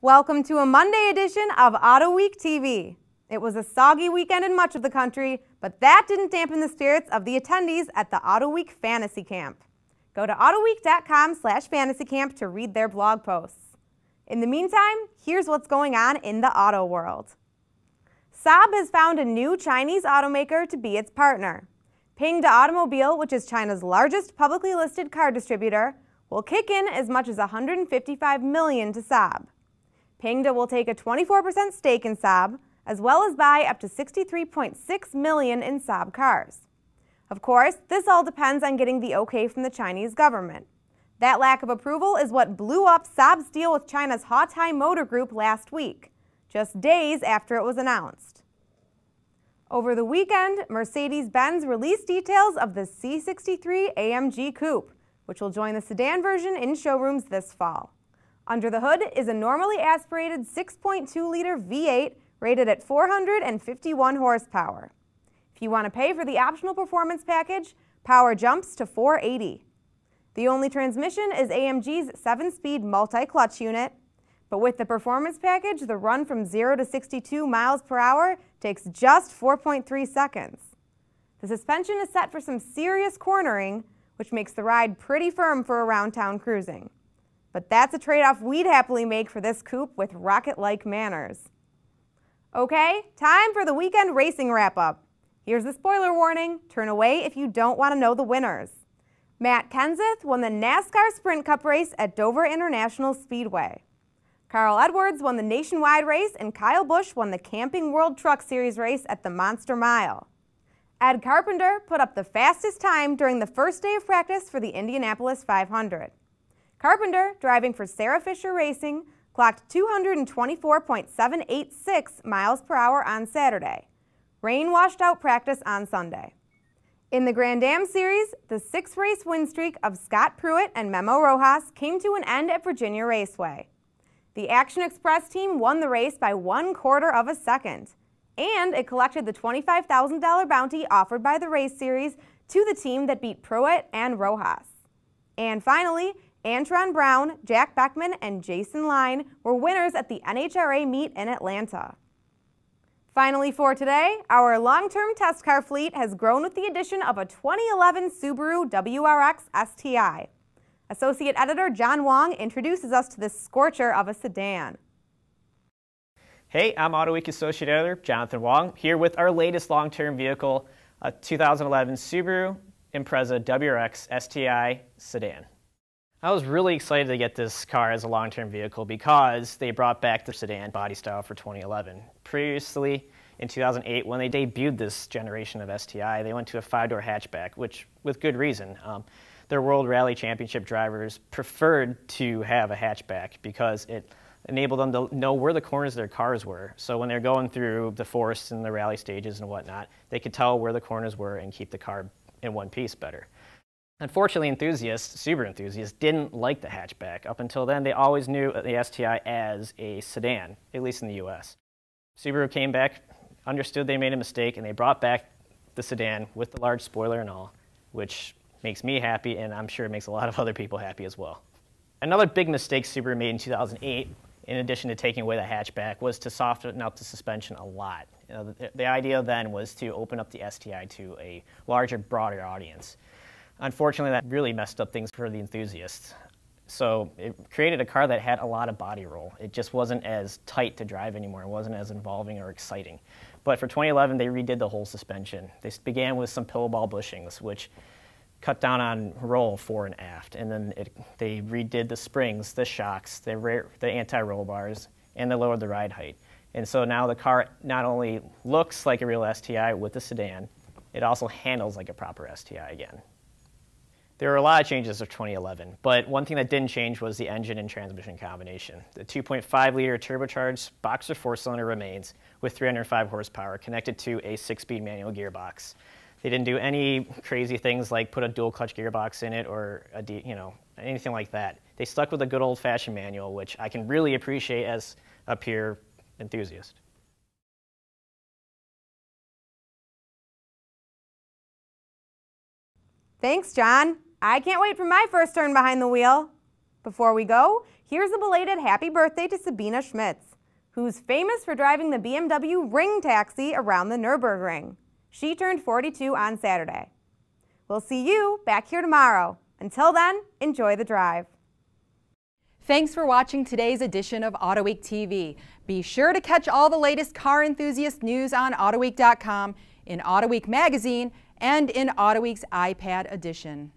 Welcome to a Monday edition of AutoWeek TV. It was a soggy weekend in much of the country, but that didn't dampen the spirits of the attendees at the AutoWeek Fantasy Camp. Go to autoweek.com/fantasycamp to read their blog posts. In the meantime, here's what's going on in the auto world. Saab has found a new Chinese automaker to be its partner. Pingde Automobile, which is China's largest publicly listed car distributor, will kick in as much as $155 million to Saab. Pingde will take a 24% stake in Saab, as well as buy up to $63.6 million in Saab cars. Of course, this all depends on getting the okay from the Chinese government. That lack of approval is what blew up Saab's deal with China's Hautai Motor Group last week, just days after it was announced. Over the weekend, Mercedes-Benz released details of the C63 AMG Coupe, which will join the sedan version in showrooms this fall. Under the hood is a normally aspirated 6.2-liter V8 rated at 451 horsepower. If you want to pay for the optional performance package, power jumps to 480. The only transmission is AMG's 7-speed multi-clutch unit, but with the performance package, the run from 0 to 62 miles per hour takes just 4.3 seconds. The suspension is set for some serious cornering, which makes the ride pretty firm for around-town cruising. But that's a trade-off we'd happily make for this coupe with rocket-like manners. Okay, time for the weekend racing wrap-up. Here's the spoiler warning. Turn away if you don't want to know the winners. Matt Kenseth won the NASCAR Sprint Cup race at Dover International Speedway. Carl Edwards won the nationwide race, and Kyle Busch won the Camping World Truck Series race at the Monster Mile. Ed Carpenter put up the fastest time during the first day of practice for the Indianapolis 500. Carpenter, driving for Sarah Fisher Racing, clocked 224.786 miles per hour on Saturday. Rain washed out practice on Sunday. In the Grand Am Series, the 6-race win streak of Scott Pruitt and Memo Rojas came to an end at Virginia Raceway. The Action Express team won the race by 1/4 of a second, and it collected the $25,000 bounty offered by the race series to the team that beat Pruitt and Rojas. And finally, Antron Brown, Jack Beckman, and Jason Line were winners at the NHRA meet in Atlanta. Finally for today, our long-term test car fleet has grown with the addition of a 2011 Subaru WRX STi. Associate Editor John Wong introduces us to this scorcher of a sedan. Hey, I'm AutoWeek Associate Editor Jonathan Wong, here with our latest long-term vehicle, a 2011 Subaru Impreza WRX STi sedan. I was really excited to get this car as a long-term vehicle because they brought back the sedan body style for 2011. Previously, in 2008, when they debuted this generation of STi, they went to a 5-door hatchback, which, with good reason. Their World Rally Championship drivers preferred to have a hatchback because it enabled them to know where the corners of their cars were. So when they're going through the forests and the rally stages and whatnot, they could tell where the corners were and keep the car in one piece better. Unfortunately, Subaru enthusiasts, didn't like the hatchback. Up until then, they always knew the STi as a sedan, at least in the US. Subaru came back, understood they made a mistake, and they brought back the sedan with the large spoiler and all, which makes me happy, and I'm sure it makes a lot of other people happy as well. Another big mistake Subaru made in 2008, in addition to taking away the hatchback, was to soften up the suspension a lot. The idea then was to open up the STi to a larger, broader audience. Unfortunately, that really messed up things for the enthusiasts. So it created a car that had a lot of body roll. It just wasn't as tight to drive anymore. It wasn't as involving or exciting. But for 2011, they redid the whole suspension. They began with some pillowball bushings, which cut down on roll fore and aft. And then they redid the springs, the shocks, the anti-roll bars, and they lowered the ride height. And so now the car not only looks like a real STi with the sedan, it also handles like a proper STi again. There were a lot of changes of 2011, but one thing that didn't change was the engine and transmission combination. The 2.5-liter turbocharged Boxer 4-cylinder remains with 305 horsepower connected to a 6-speed manual gearbox. They didn't do any crazy things like put a dual-clutch gearbox in it or anything like that. They stuck with a good old-fashioned manual, which I can really appreciate as a pure enthusiast. Thanks, John. I can't wait for my first turn behind the wheel. Before we go, Here's a belated happy birthday to Sabina Schmitz, who's famous for driving the BMW Ring Taxi around the Nürburgring. She turned 42 on Saturday. We'll see you back here tomorrow. Until then, enjoy the drive. Thanks for watching today's edition of AutoWeek TV. Be sure to catch all the latest car enthusiast news on AutoWeek.com, in AutoWeek magazine, and in AutoWeek's iPad edition.